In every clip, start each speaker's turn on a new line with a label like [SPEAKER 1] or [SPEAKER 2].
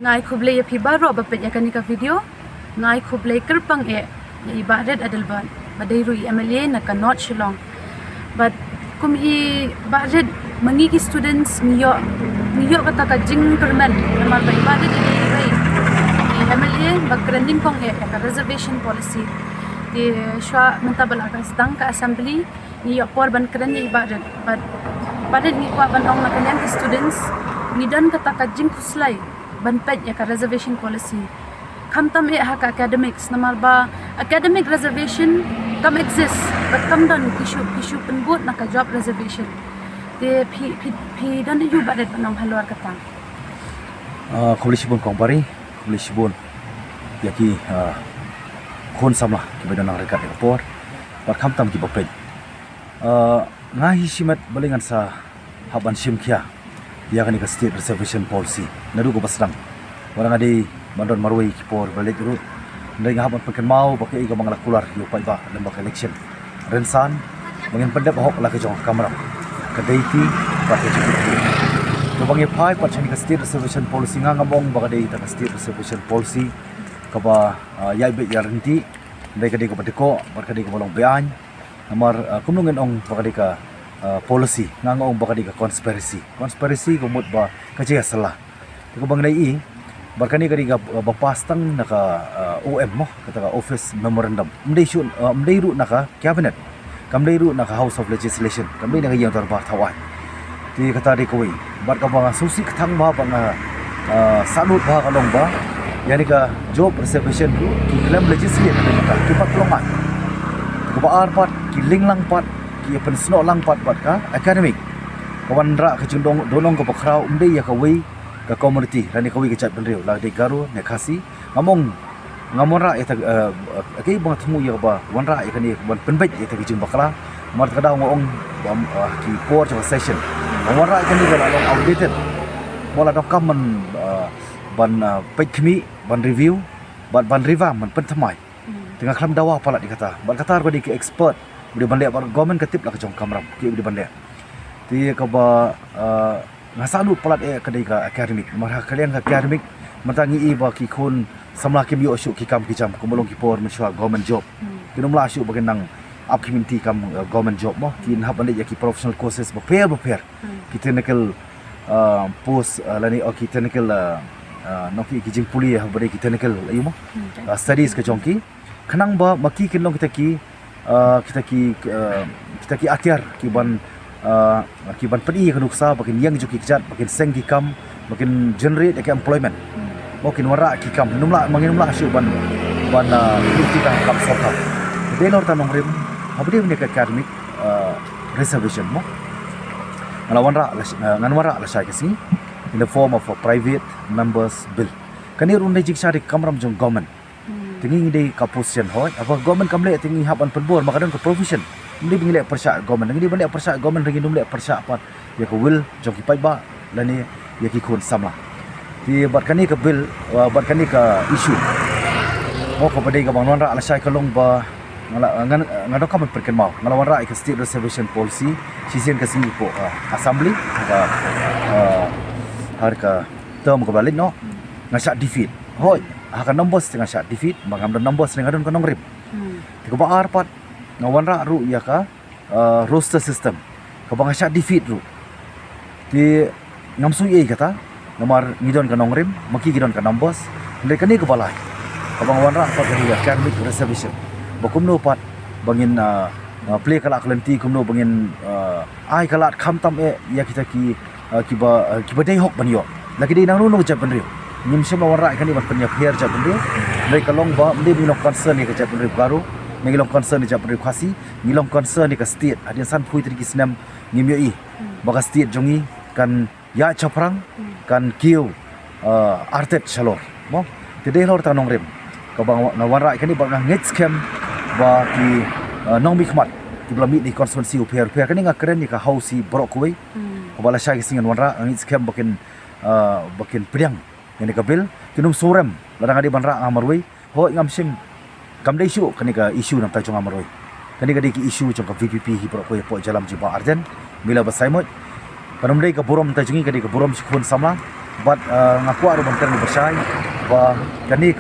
[SPEAKER 1] Ngai kublai ya pibaro bapet ya kanika video ngai kublai kerpang ya ibarat adalban badairu MLA na kanot shilong but kum I barat mangi ki students niyo kata ka jing permen namal ba ibarat ini rai MLA bagranding kong ya ka reservation policy di shwa mentabal akas dang ka assembly niyo por ban keren ya ibarat but barat ni kwa ban ong na kanyan ki students nidan kata ka jing kuslai banpet ya ka reservation policy kam tam hak academics namal ba academic reservation kam exist but kam dan kishu penbut na ka job reservation de pi dan yu badet banong halwar kata
[SPEAKER 2] Kulisibun kong pari kulisibun yaki kon samla ki badan ang rekat ekapor pat kam tam ki bapet ngahi simat balingan sa haban simkia ya kan state reservation policy nadu ko basrang orang adi bandon marwai kipor balik ru ndai ngahaban pekan mau pakai iga mangala kular yu pai ba lembak election rensan mangin pendap hok la ke jong kamera kadaiti pakai cukup to bangi pai pat chani state reservation policy nga ngamong ba kadai ta state reservation policy kaba yai be yaranti ndai kadai ko patiko bar kadai ko bolong bean namar kumnungen ong bakadai ka policy ngangong bakadi ka conspiracy kumut ba kajiya salah ko bang nai barkani kadi ka bapastang naka OM mo kata office memorandum mdai ru naka cabinet kamdai ru naka house of legislation kamdai naka yang tarba thawai ti kata di koi bar ka bang susi thang ba bang sanut ba kalong ba yani ka job reservation ru ki claim legislation ka ki patlongan ko ba arpat ki linglang pat ki pensno lang pat ka academic kawan ra ka jundong donong ko pakrau umdei ya ka wei ka community rani ka wei ka chat benriu la de garu ne khasi ngamon ra eta ke bang thmu ya ba wan ra ya kani ban penbet ya ta ki jung bakla mar ka daw ngong ki por cha session ngamon ra kani ga long outdated mola dok kam man ban pek khmi ban review ban revamp man pen thamai tengah klam dawa pala dikata ban kata ko di expert budi bandek bar government ketip lah kejong kamram ki budi bandek ti ka ba ngasalu pelat kedai ka academic marha kalian ka academic matangi I ba ki khun samla kim yo shu ki kam ki jam kumulong ki por menswa government job kinumla shu bagen nang up community kam government job mo kin hab bandek ya ki professional courses ba pair ki technical post lani o ki technical no ki jing puli ha bari ki technical ayu mo studies ka jong ki khanang ba maki kinong kita ki akhir ki ban pedi ka nuksa bakin yang ju ki jat bakin seng ki kam bakin generate ki employment makin wara ki kam numla mangin numla syu ban kita kam sokha de lor tanong rim abdi ne ka academic reservation mo ngalawan ra nganwara la shay kasi in the form of a private members bill kani run de jiksa ri kamram jong government tinggi di kapusian hoi apa government kamle tinggi haban penbor maka dan ke provision ndi bingile persya government ngi bande persya government ngi numle persya pat ya ko will joki pai ba lani ya ki khun samla ti bat kani ka bill bat kani ka issue mo ko padai ka bangwan ra ala sai kalong ba ngado kam perken mau ngalawan ra ka state reservation policy sisen ka singi ko assembly ka har ka term ko balik no ngasa defeat hoi akan numbers tengah syak defeat mangam dan numbers tengah don kanong rip tiga ba arpat ngawan ra ru ya ka roster system ka bang syak defeat ru ti ngamsu ye kata nomor ngidon kanong rim maki gidon ka numbers ndai kani ka balai ka bang wan ra pat ya academic reservation bakum no pat bangin play kala klenti kumno bangin ai kala kham tam ya kita ki ba dei hok ban yo lagi dei nang no japan ri nim semua orang kan iban penyap hair jap benda mereka long ba mesti bilong concern ni ke jap benda baru ngilong concern ni jap benda khasi ngilong concern ni ke state adin san phui tri kisnam ngimyo I baga state jongi kan ya chaprang kan kiu artet chalor mo tede lor tanong rem ka bang nawara kan ibang ngets scam ba ki nong mikmat ki blami ni constituency uper kan nga keren ni ka house brok koi ka bala sha kisingan wanra ngets scam bakin pedang ini ka bill kinum surem ladang adi banra amarwei ho ngamsim kamdai issue kani ka issue nam ta jong amarwei kani ka di ki issue jong ka VPP hi pro po jalam jiba arden bila basaimot panumdai ka burom ta jungi ka di ka burom sikhun samla but ngaku aru banten bersai ba kani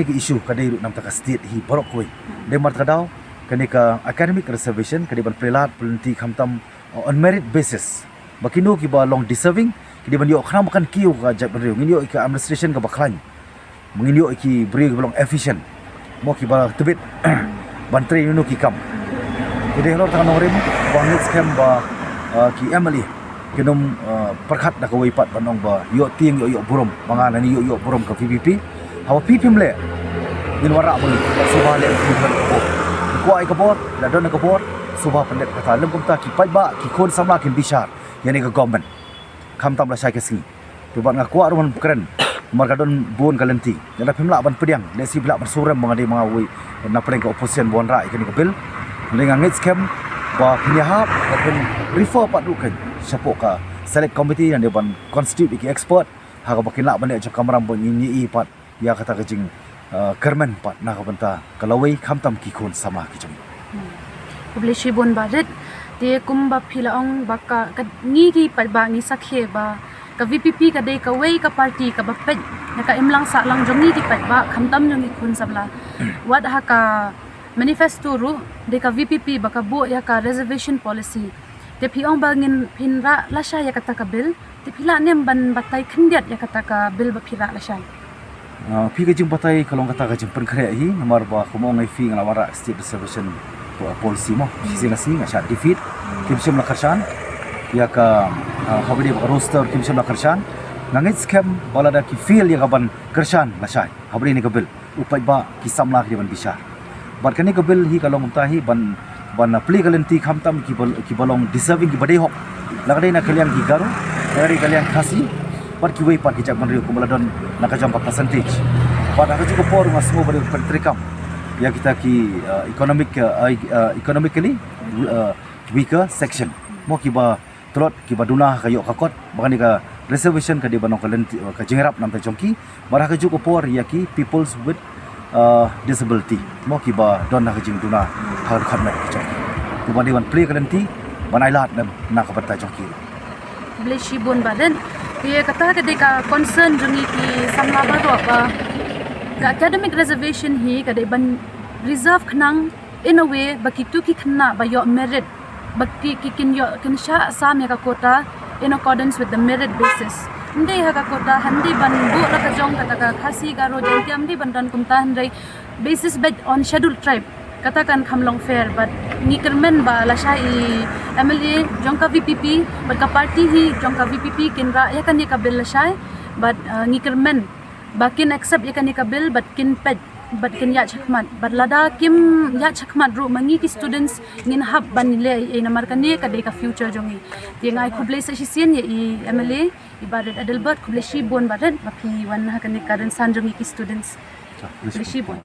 [SPEAKER 2] ka isu kadai ru nam ta state hi borok koi de mar kadau kani ka academic reservation kadi ban prelat plenty khamtam on merit basis bakino ki ba long deserving kidi ban yo khana makan kiu ka jab ban riu nginyo ka administration ka baklan menginyo ki bri ka long efficient mo ki ba tebit bantre nu ki kam jadi halo tangan orang bangit scam ba ki emily kinom perkhat dak wei pat banong ba yo ting yo burom mangan ni yo burom ka PPP hawa PPP mle din wara boli suba le ko ai ka bot la don ka bot suba pendet kata lem kumta ki pai ba ki kon samla kin bishar yani ka government kham tam la sai ka si tu ban ngaku aruman keren marga don bon kalenti jala pimla ban pediang le si bla ban suram mangade mangawai na pren ka opposition bon ra ikani ka bil dengan ngit scam ba penyahap ataupun refer pat dukan siapa ka select committee yang dia ban constitute iki expert ha ka bakin lak balik jaka maram bon nyi pat ya kata kejing kermen pat na ka banta kalawai khamtam ki khon sama ki jam
[SPEAKER 1] publishi bon badet te kumba philaong baka ngi ki pat ba ngi sakhe ba ka VPP ka dei ka wei ka party ka bapet naka imlang sa lang jongi ki pat ba khamtam jongi khun sabla wat ha ka manifesto ru de ka VPP baka bo ya ka reservation policy te phiong bangin phinra lasha ya kata ka bill te phila nem ban batai khindiat ya kata ka bill ba phira lasha
[SPEAKER 2] pi ka jing batai kalong kata ka jing perkhre hi namar ba komo ngai fi ngawara state reservation policy mo sila singa sha defeat kimsim la kharshan ya ka habri ba roster kimsim la kharshan nangit scam bala da ki feel ya gaban kharshan lasha habri ni ka bill upai ba ki samla ki ban bishar bar kani ka bill hi kalong tahi ban pli kalenti khamtam ki balong deserving ki badai hok lagdai na kalian ki garu dari kalian khasi par ki wei par ki jak manri kumala don na ka jampa percentage par ka juga por ngasmo bari pentrikam ya kita ki economically weaker section mo ki ba trot ki baduna ka yo kakot bagani ka reservation ka di banong kalenti ka jingrap nam ta jongki bar ka juga por ya ki peoples with disability mo ki ba don na ka jing duna har khamna ki tu bani wan play kalenti banai lat na ka bata jongki
[SPEAKER 1] publishi bon baden ye kata ka de ka concern jongi ki samla ba do ba ka academic reservation hi ka de ban reserve khnang in a way bakitu ki khna ba yo merit bakki ki kin yo kin sha sam ya ka kota in accordance with the merit basis ndai ha ka kota handi ban bu la ka jong kata ka khasi ga ro jeng tiam di ban dan kumta handai basis based on scheduled tribe katakan khamlong fair but ngikermen ba la shai MLA jongka VPP but ka party hi jongka VPP kin ra ya kan ka bill la shai but ngikermen bakin accept ya kan ka bill but kin pet but kin ya chakmat but lada kim ya chakmat ru mangi ki students ngin hab ban le e namar kan ne ka de ka future jongi tiangai khuble sa sien ye MLA ibadat adelbert khuble shi bon badan bapi wan ha kan karan san jongi ki students khuble shi bon